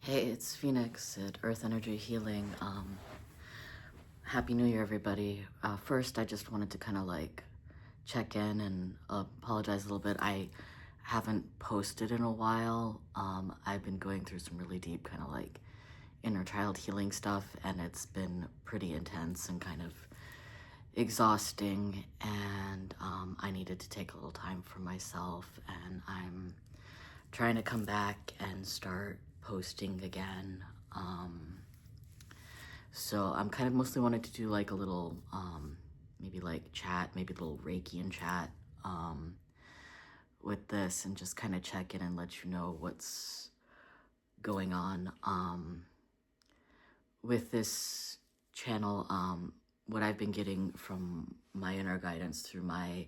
Hey, it's Phoenix at Earth Energy Healing. Happy New Year, everybody. First, I just wanted to kind of check in and apologize a little bit. I haven't posted in a while. I've been going through some really deep kind of inner child healing stuff, and it's been pretty intense and kind of exhausting. And I needed to take a little time for myself, and I'm trying to come back and start posting again. So I'm kind of mostly wanted to do a little, maybe chat, maybe a little Reiki and chat with this, and just kind of check in and let you know what's going on with this channel. What I've been getting from my inner guidance through my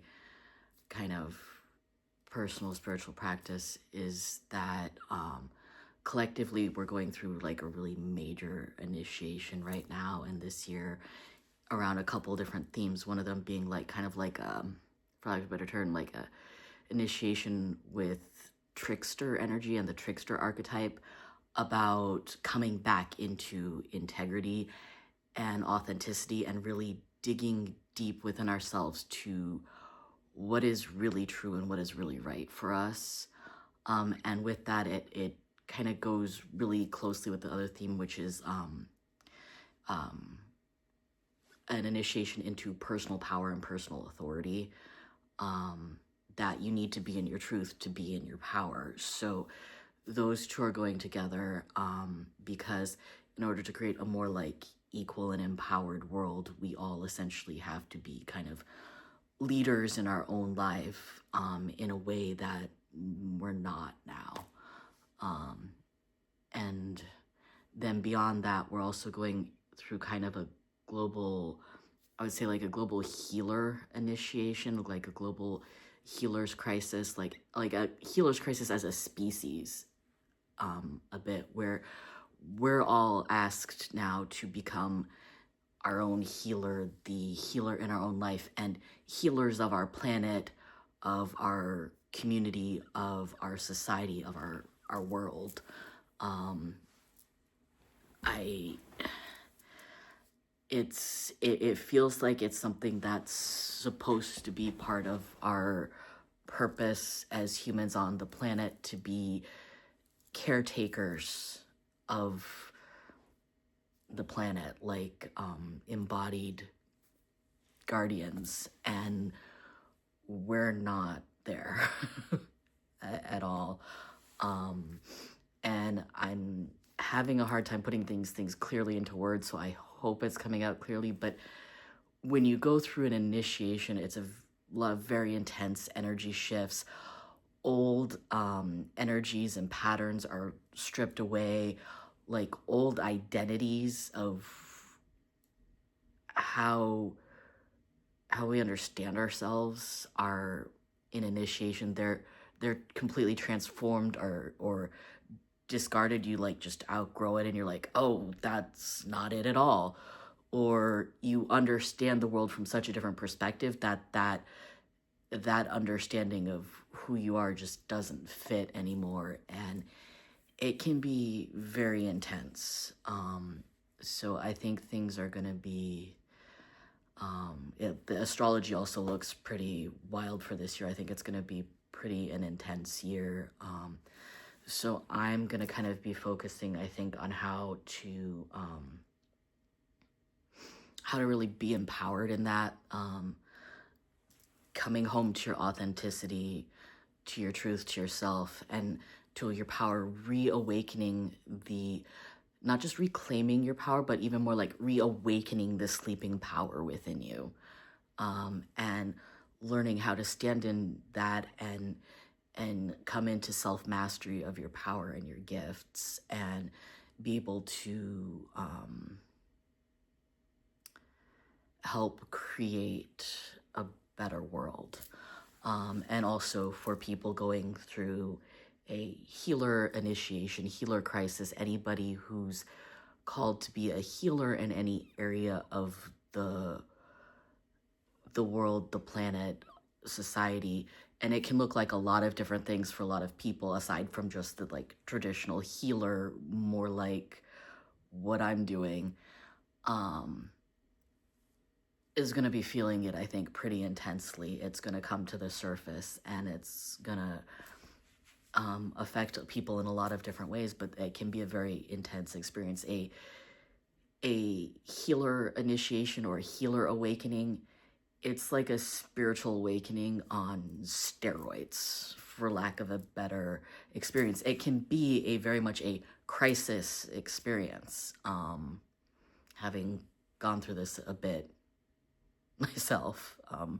kind of personal spiritual practice is that collectively we're going through a really major initiation right now, and this year around a couple different themes, one of them being for lack of a better term, a initiation with trickster energy and the trickster archetype, about coming back into integrity and authenticity and really digging deep within ourselves to what is really true and what is really right for us. And with that, it kind of goes really closely with the other theme, which is an initiation into personal power and personal authority, that you need to be in your truth to be in your power. So those two are going together, because in order to create a more equal and empowered world, we all essentially have to be kind of leaders in our own life, in a way that we're not now. And then beyond that, we're also going through kind of a global, I would say a global healer initiation, a global healer's crisis, like a healer's crisis as a species, a bit, where we're all asked now to become our own healer, the healer in our own life, and healers of our planet, of our community, of our society, of our world. It feels like it's something that's supposed to be part of our purpose as humans on the planet, to be caretakers of the planet, embodied guardians, and we're not there at all. And I'm having a hard time putting things clearly into words, so I hope it's coming out clearly. But when you go through an initiation, it's a lot of very intense energy shifts. Old energies and patterns are stripped away, old identities of how we understand ourselves are in initiation. They're completely transformed or discarded. You just outgrow it and you're oh, that's not it at all. Or you understand the world from such a different perspective that understanding of who you are just doesn't fit anymore, and it can be very intense. So I think things are gonna be, the astrology also looks pretty wild for this year. I think it's gonna be pretty an intense year. So I'm gonna kind of be focusing, I think, on how to really be empowered in that, coming home to your authenticity, to your truth, to yourself, and to your power, reawakening not just reclaiming your power, but even more reawakening the sleeping power within you, and learning how to stand in that and come into self-mastery of your power and your gifts, and be able to help create a better world. And also for people going through a healer initiation, healer crisis, anybody who's called to be a healer in any area of the world, the planet, society, And it can look like a lot of different things for a lot of people, aside from just the like traditional healer, more like what I'm doing, is going to be feeling it, I think, pretty intensely. It's going to come to the surface, and it's going to affect people in a lot of different ways, but it can be a very intense experience. A healer initiation or a healer awakening, it's like a spiritual awakening on steroids, for lack of a better experience. It can be a very much a crisis experience, having gone through this a bit myself. And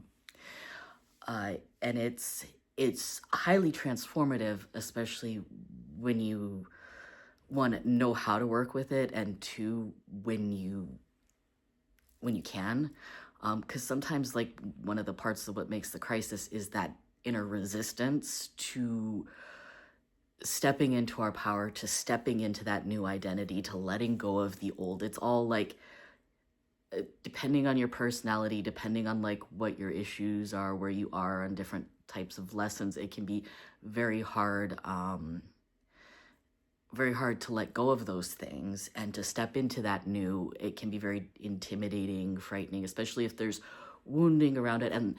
it's highly transformative, especially when you, one, know how to work with it, and two, when you can. Because sometimes, like, one of the parts of what makes the crisis is that inner resistance to stepping into our power, to stepping into that new identity, to letting go of the old. It's all like, depending on your personality, depending on like what your issues are, where you are on different types of lessons, it can be very hard to let go of those things and to step into that new. It can be very intimidating, frightening, especially if there's wounding around it. And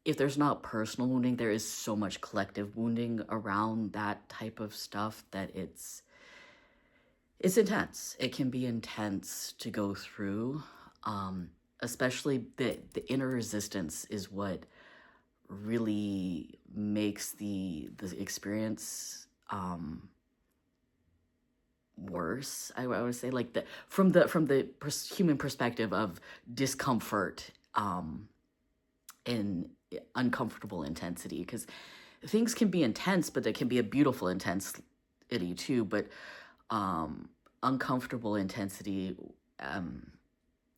if there's not personal wounding, there is so much collective wounding around that type of stuff that it's intense. It can be intense to go through. Especially the inner resistance is what really makes the experience worse. I would say, like, from the human perspective of discomfort in uncomfortable intensity, because things can be intense, but they can be a beautiful intensity too. But uncomfortable intensity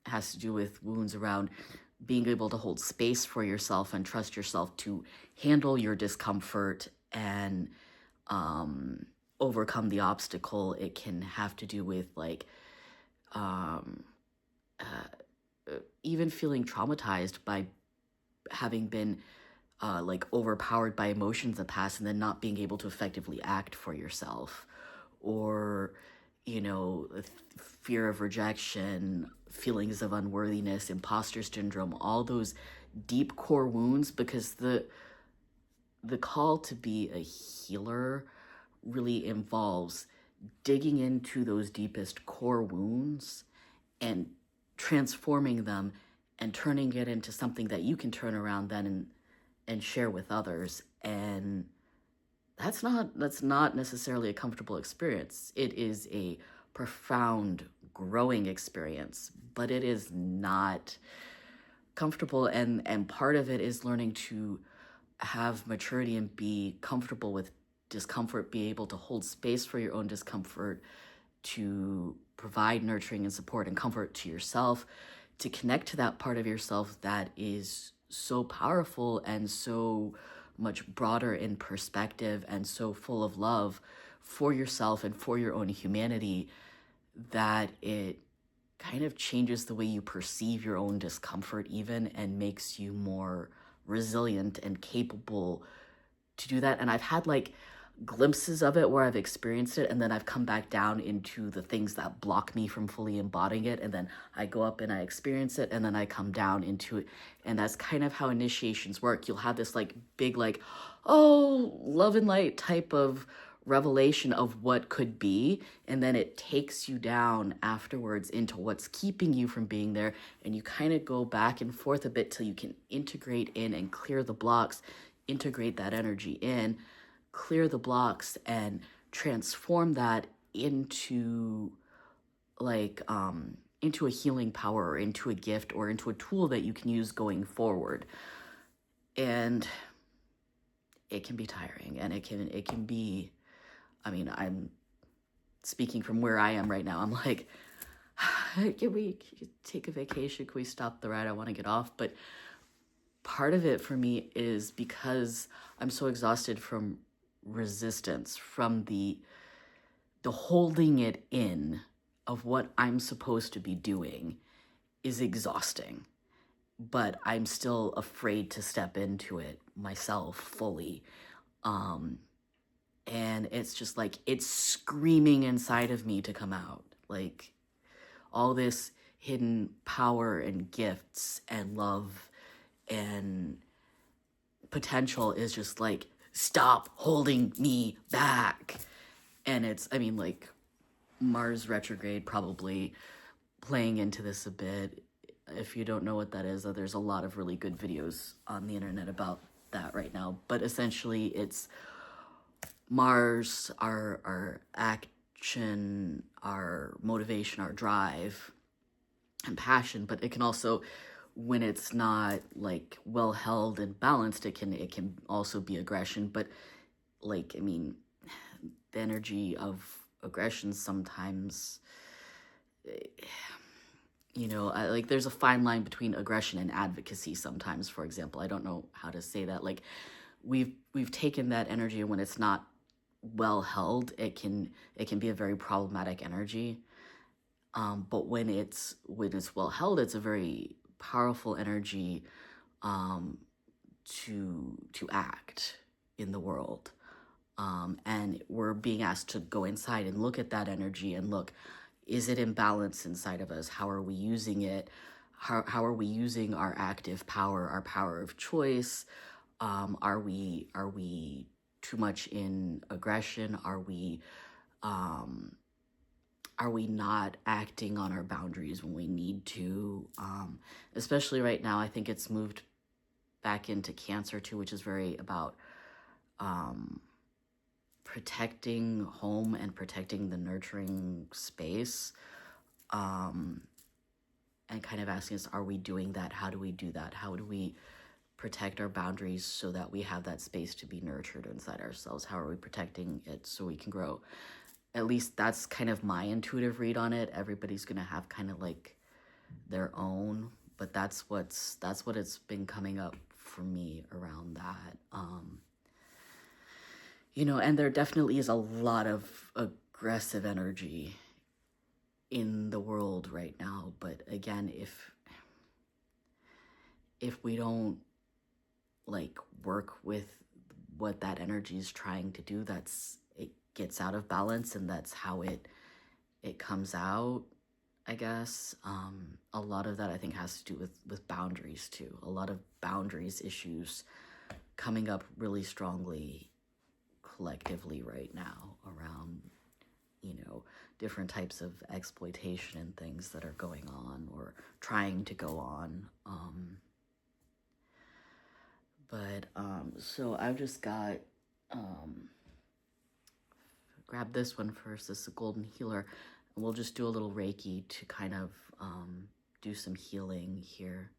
has to do with wounds around being able to hold space for yourself and trust yourself to handle your discomfort and overcome the obstacle. It can have to do with like even feeling traumatized by having been like overpowered by emotions in the past and then not being able to effectively act for yourself, or fear of rejection, feelings of unworthiness, imposter syndrome, all those deep core wounds. Because the call to be a healer really involves digging into those deepest core wounds and transforming them and turning it into something that you can turn around then and share with others. And that's not necessarily a comfortable experience. It is a profound growing experience, but it is not comfortable. And part of it is learning to have maturity and be comfortable with discomfort, be able to hold space for your own discomfort, to provide nurturing and support and comfort to yourself, to connect to that part of yourself that is so powerful and so much broader in perspective and so full of love for yourself and for your own humanity, that it kind of changes the way you perceive your own discomfort even, and makes you more resilient and capable to do that. And I've had like glimpses of it where I've experienced it, and then I've come back down into the things that block me from fully embodying it, and then I go up and I experience it, and then I come down into it. And that's kind of how initiations work. You'll have this like big, like, oh, love and light type of revelation of what could be, and then it takes you down afterwards into what's keeping you from being there, and you kind of go back and forth a bit till you can integrate in and clear the blocks, integrate that energy in, clear the blocks, and transform that into like into a healing power, or into a gift, or into a tool that you can use going forward. And it can be tiring, and it can be, I mean, I'm speaking from where I am right now. I'm like, can we take a vacation? Can we stop the ride? I want to get off. But part of it for me is because I'm so exhausted from resistance, from the holding it in of what I'm supposed to be doing is exhausting. but I'm still afraid to step into it myself fully. And it's just like, it's screaming inside of me to come out. Like, all this hidden power and gifts and love and potential is just like, stop holding me back. And it's, I mean, like, Mars retrograde probably playing into this a bit. If you don't know what that is, there's a lot of really good videos on the internet about that right now. But essentially, it's Mars, our action, our motivation, our drive, and passion. But it can also, when it's not like well held and balanced, it can also be aggression. But like, I mean, the energy of aggression sometimes, you know, like, there's a fine line between aggression and advocacy sometimes. For example, I don't know how to say that. Like, we've taken that energy, and when it's not well held, it can be a very problematic energy. But when it's well held, it's a very powerful energy to act in the world. And we're being asked to go inside and look at that energy and look, is it in balance inside of us? How are we using it? How are we using our active power, our power of choice? Are we too much in aggression? Are we not acting on our boundaries when we need to? Especially right now, I think it's moved back into Cancer too, which is very about protecting home and protecting the nurturing space, and kind of asking us, are we doing that? How do we do that? How do we protect our boundaries so that we have that space to be nurtured inside ourselves? How are we protecting it so we can grow? At least that's kind of my intuitive read on it. Everybody's gonna have kind of like their own, but that's what it's been coming up for me around that. You know, and there definitely is a lot of aggressive energy in the world right now. But again, if we don't like work with what that energy is trying to do, it gets out of balance, and that's how it comes out, I guess. A lot of that, I think, has to do with boundaries too. A lot of boundaries issues coming up really strongly collectively right now around, you know, different types of exploitation and things that are going on or trying to go on. So I've just got, grab this one first. This is a golden healer. And we'll just do a little Reiki to kind of do some healing here.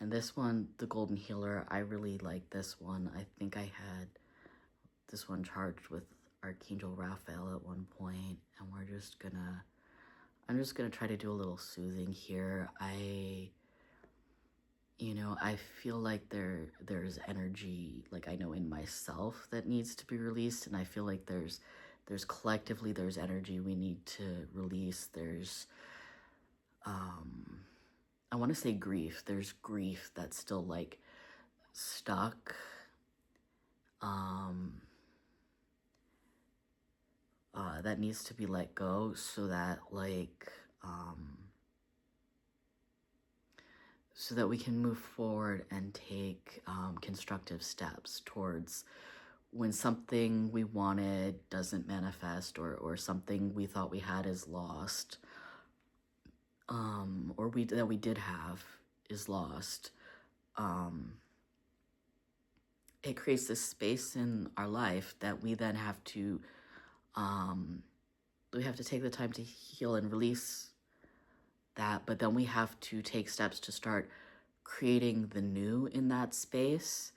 And this one, the golden healer, I really like this one. I think I had this one charged with Archangel Raphael at one point, and I'm just gonna try to do a little soothing here. I feel like there's energy, like, I know in myself that needs to be released, and I feel like there's collectively there's energy we need to release. There's I want to say grief. There's grief that's still like stuck. That needs to be let go so that so that we can move forward and take constructive steps towards when something we wanted doesn't manifest, or something we thought we had is lost, or that we did have is lost. It creates this space in our life that we then have to take the time to heal and release that, but then we have to take steps to start creating the new in that space,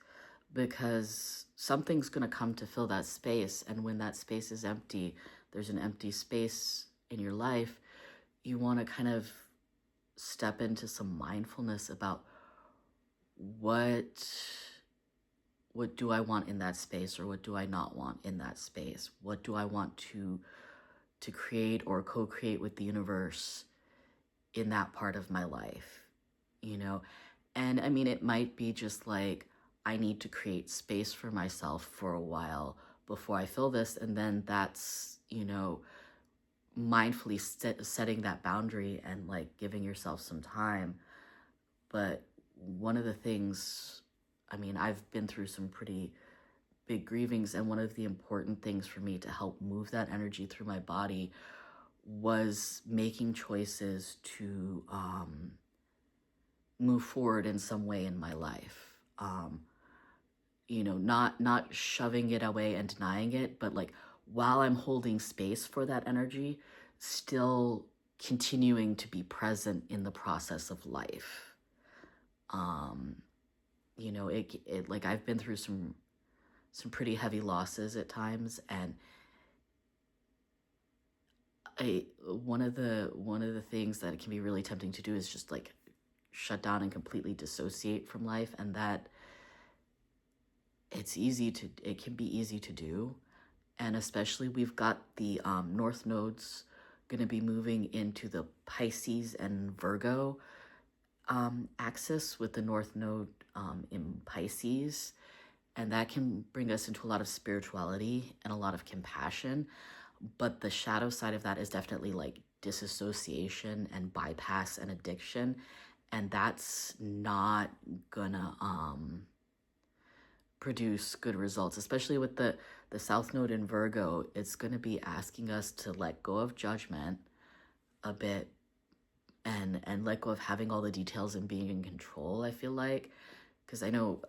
because something's going to come to fill that space. And when that space is empty, there's an empty space in your life, you want to kind of step into some mindfulness about what do I want in that space, or what do I not want in that space? What do I want to create or co-create with the universe in that part of my life? you know? And I mean, it might be just like, I need to create space for myself for a while before I feel this. And then that's, mindfully setting that boundary and like giving yourself some time. But one of the things, I mean, I've been through some pretty big grievings, and one of the important things for me to help move that energy through my body was making choices to move forward in some way in my life. Not shoving it away and denying it, but like while I'm holding space for that energy, still continuing to be present in the process of life. It like I've been through some pretty heavy losses at times, and one of the things that it can be really tempting to do is just like shut down and completely dissociate from life, and that it can be easy to do. And especially we've got the North Nodes going to be moving into the Pisces and Virgo axis, with the North Node in Pisces. And that can bring us into a lot of spirituality and a lot of compassion. But the shadow side of that is definitely like disassociation and bypass and addiction. And that's not gonna produce good results, especially with the South Node in Virgo. It's going to be asking us to let go of judgment a bit, and let go of having all the details and being in control, I feel like. Because I know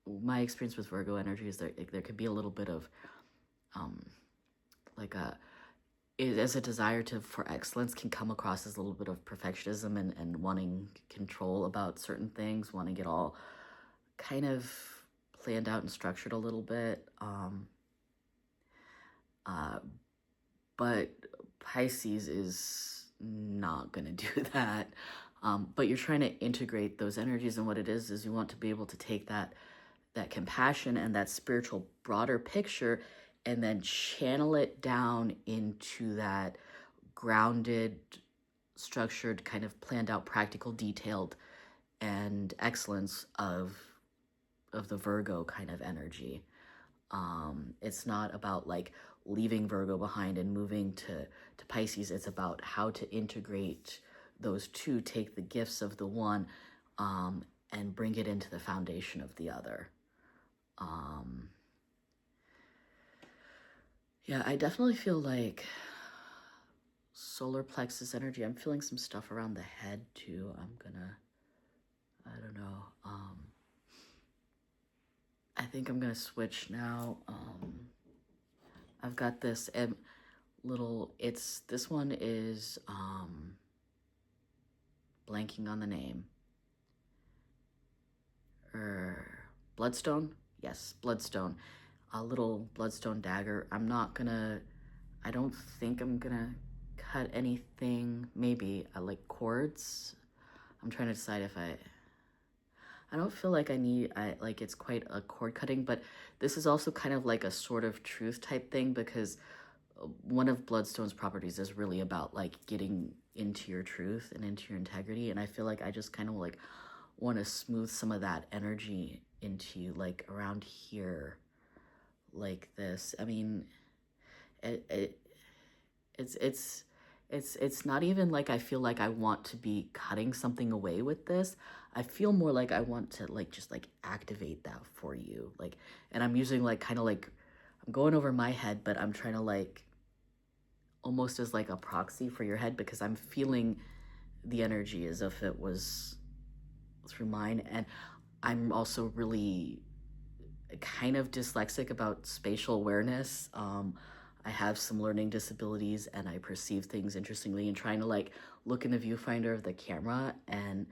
my experience with Virgo energy is there could be a little bit of as a desire for excellence can come across as a little bit of perfectionism and wanting control about certain things, wanting it all kind of planned out and structured a little bit. But Pisces is not going to do that. But you're trying to integrate those energies, and what it is you want to be able to take that compassion and that spiritual broader picture and then channel it down into that grounded, structured, kind of planned out, practical, detailed, and excellence of the Virgo kind of energy. It's not about like leaving Virgo behind and moving to Pisces. It's about how to integrate those two, take the gifts of the one, and bring it into the foundation of the other. Yeah, I definitely feel like solar plexus energy. I'm feeling some stuff around the head too. I don't know. I think I'm gonna switch now. I've got this this one is blanking on the name. Bloodstone? Yes, Bloodstone. A little bloodstone dagger. I don't think I'm gonna cut anything. Maybe I like cords. I'm trying to decide if I don't feel like it's quite a cord cutting, but this is also kind of like a sort of truth type thing, because one of Bloodstone's properties is really about like getting into your truth and into your integrity. And I feel like I just kind of like want to smooth some of that energy into you, like around here, like this. I mean, it's not even like I feel like I want to be cutting something away with this. I feel more like I want to like just like activate that for you, like, and I'm using like kind of like I'm going over my head, but I'm trying to like almost as like a proxy for your head, because I'm feeling the energy as if it was through mine. And I'm also really kind of dyslexic about spatial awareness. I have some learning disabilities, and I perceive things interestingly, and trying to like look in the viewfinder of the camera and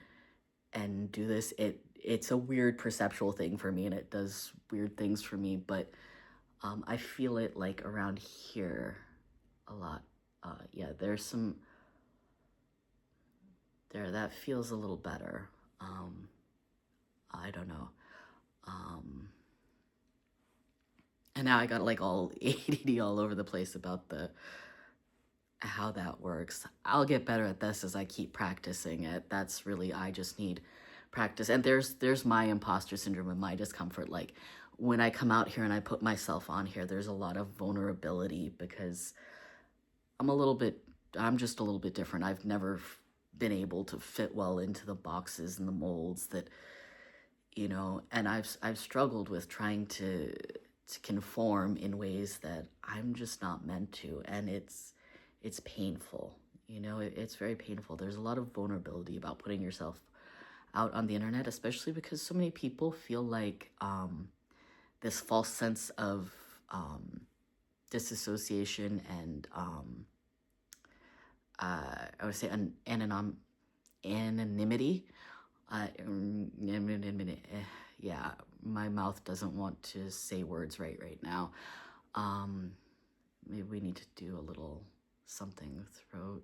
do this, it's a weird perceptual thing for me, and it does weird things for me, but I feel it like around here a lot. Yeah, there's some there that feels a little better. I don't know. And now I got like all ADD all over the place about the how that works. I'll get better at this as I keep practicing it. That's really, I just need practice. And there's my imposter syndrome and my discomfort. Like when I come out here and I put myself on here, there's a lot of vulnerability because I'm just a little bit different. I've never been able to fit well into the boxes and the molds that, and I've struggled with trying to conform in ways that I'm just not meant to, and it's painful. It's very painful. There's a lot of vulnerability about putting yourself out on the internet, especially because so many people feel like this false sense of disassociation and I would say anonymity. Yeah, my mouth doesn't want to say words right now. Maybe we need to do a little something throat.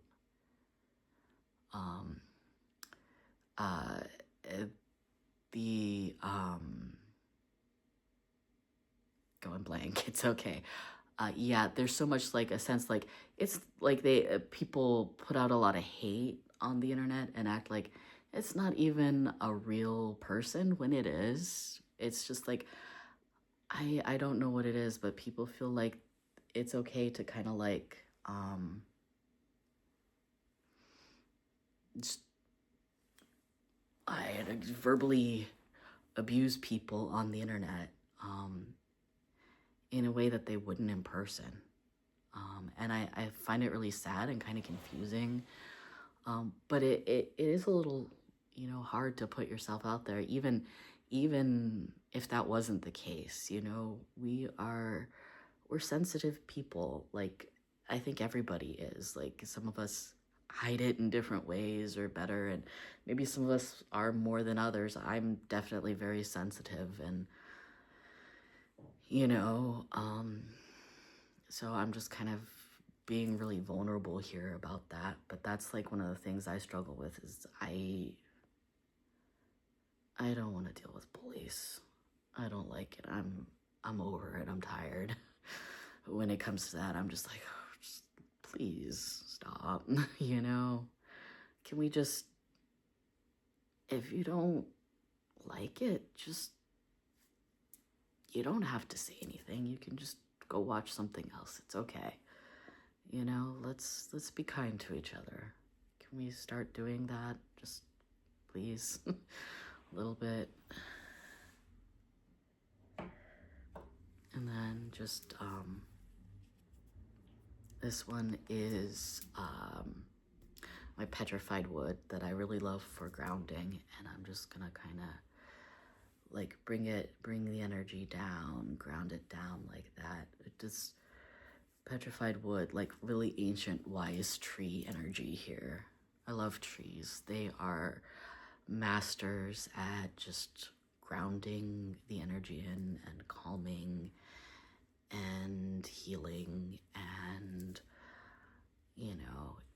Going blank. It's okay. Yeah, there's so much like a sense like it's like they people put out a lot of hate on the internet and act like it's not even a real person when it is. It's just like I don't know what it is, but people feel like it's okay to kind of like just I verbally abuse people on the internet in a way that they wouldn't in person. And I find it really sad and kind of confusing. But it is a little, hard to put yourself out there, even if that wasn't the case. We're sensitive people. Like, I think everybody is. Like, some of us hide it in different ways or better, and maybe some of us are more than others. I'm definitely very sensitive, and so I'm just kind of being really vulnerable here about that. But that's like one of the things I struggle with is I don't want to deal with police. I don't like it. I'm over it. I'm tired. When it comes to that, I'm just like, oh, just please stop. Can we just, if you don't like it, just, you don't have to say anything. You can just go watch something else. It's okay. Let's be kind to each other. Can we start doing that? Just please. A little bit. And then just this one is my petrified wood that I really love for grounding, and I'm just gonna kind of like bring the energy down, ground it down like that. It just petrified wood, like really ancient wise tree energy here. I love trees. They are masters at just grounding the energy in and calming and healing, and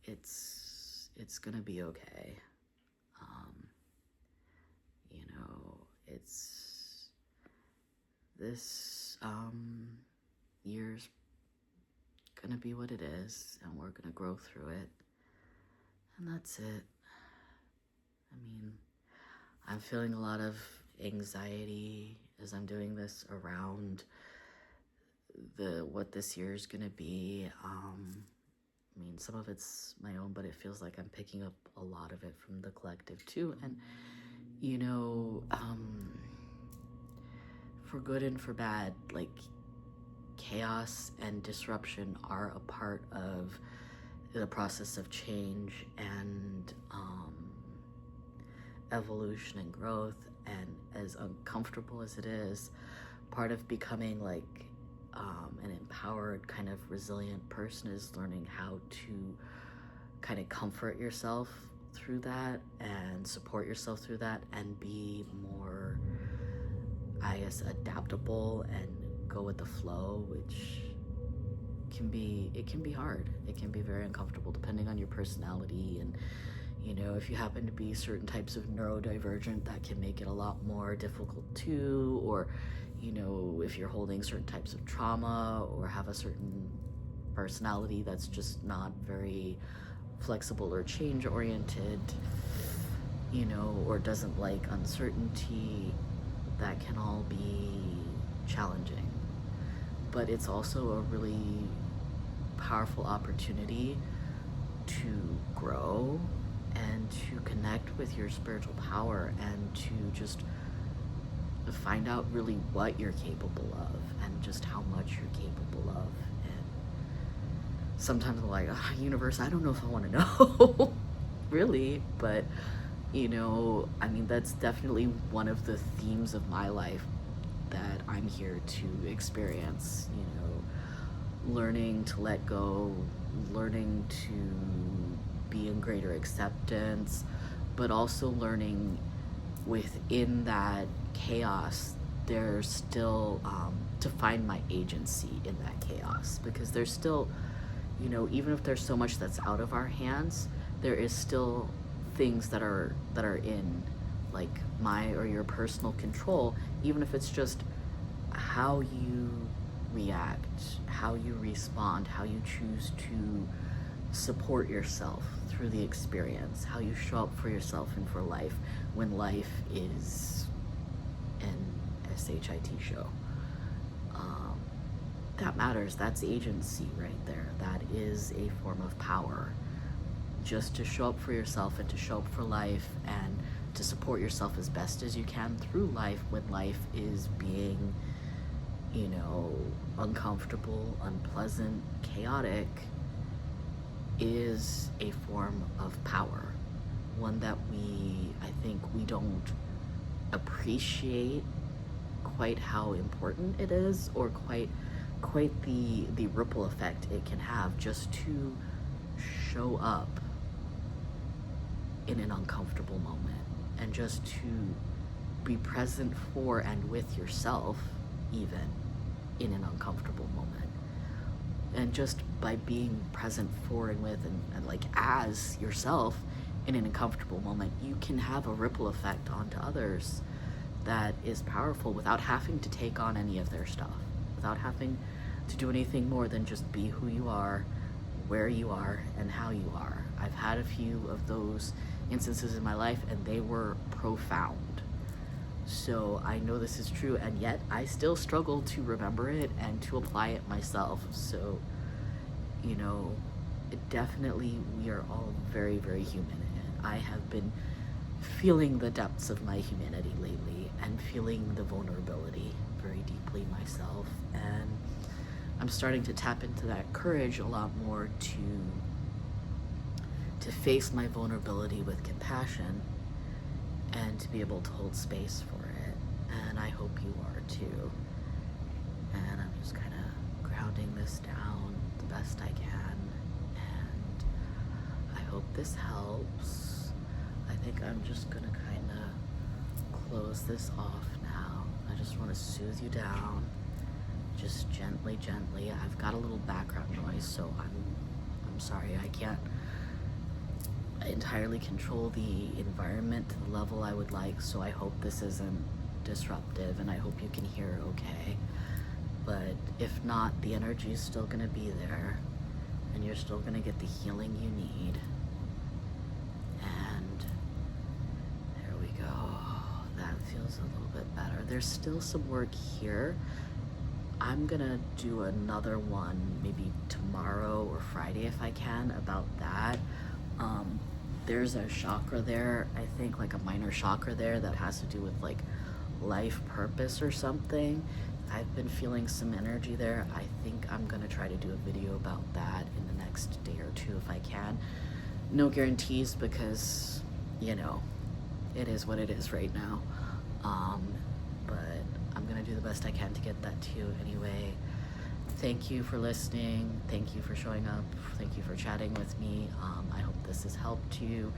it's gonna be okay. It's this year's gonna be what it is, and we're gonna grow through it, and that's it. I mean, I'm feeling a lot of anxiety as I'm doing this around what this year is gonna be. I mean, some of it's my own, but it feels like I'm picking up a lot of it from the collective too. And for good and for bad, like chaos and disruption are a part of the process of change and evolution and growth. And as uncomfortable as it is, part of becoming like an empowered kind of resilient person is learning how to kind of comfort yourself through that and support yourself through that and be more, I guess, adaptable and go with the flow, which can be hard. It can be very uncomfortable depending on your personality, and if you happen to be certain types of neurodivergent, that can make it a lot more difficult too, or if you're holding certain types of trauma or have a certain personality that's just not very flexible or change oriented, you know, or doesn't like uncertainty, that can all be challenging. But it's also a really powerful opportunity to grow and to connect with your spiritual power and to just find out really what you're capable of and just how much you're capable of. And sometimes I'm like, universe, I don't know if I want to know. Really. But you know, I mean, that's definitely one of the themes of my life that I'm here to experience, you know, learning to let go, learning to be in greater acceptance, but also learning within that chaos, there's still to find my agency in that chaos, because there's still, you know, even if there's so much that's out of our hands, there is still things that are in like my or your personal control, even if it's just how you react, how you respond, how you choose to support yourself through the experience, how you show up for yourself and for life when life is an SHIT show. That matters. That's agency right there. That is a form of power. Just to show up for yourself and to show up for life and to support yourself as best as you can through life when life is being, you know, uncomfortable, unpleasant, chaotic, is a form of power. One that I think we don't appreciate quite how important it is, or quite the ripple effect it can have just to show up in an uncomfortable moment, and just to be present for and with yourself even in an uncomfortable moment. And just by being present for and with and like as yourself in an uncomfortable moment, you can have a ripple effect onto others that is powerful without having to take on any of their stuff, without having to do anything more than just be who you are, where you are, and how you are. I've had a few of those instances in my life, and they were profound. So I know this is true, and yet I still struggle to remember it and to apply it myself. So, you know, definitely we are all very, very human, and I have been feeling the depths of my humanity lately and feeling the vulnerability very deeply myself. And I'm starting to tap into that courage a lot more to face my vulnerability with compassion and to be able to hold space for it. And I hope you are too. And I'm just kind of grounding this down the best I can. And I hope this helps. I think I'm just gonna kind of close this off now. I just want to soothe you down, just gently. I've got a little background noise, so I'm sorry, I can't entirely control the environment to the level I would like, so I hope this isn't disruptive, and I hope you can hear okay. But if not, the energy is still gonna be there, and you're still gonna get the healing you need. And there we go. That feels a little bit better. There's still some work here. I'm gonna do another one maybe tomorrow or Friday if I can about that. There's a chakra there, I think, like a minor chakra there that has to do with like life purpose or something. I've been feeling some energy there. I think I'm gonna try to do a video about that in the next day or two if I can. No guarantees, because, you know, it is what it is right now. But I'm gonna do the best I can to get that to you anyway. Thank you for listening. Thank you for showing up. Thank you for chatting with me. I hope this has helped you.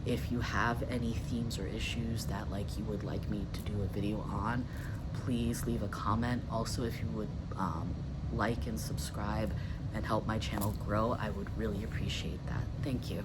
If you have any themes or issues that like you would like me to do a video on, please leave a comment. Also, if you would like and subscribe and help my channel grow, I would really appreciate that. Thank you.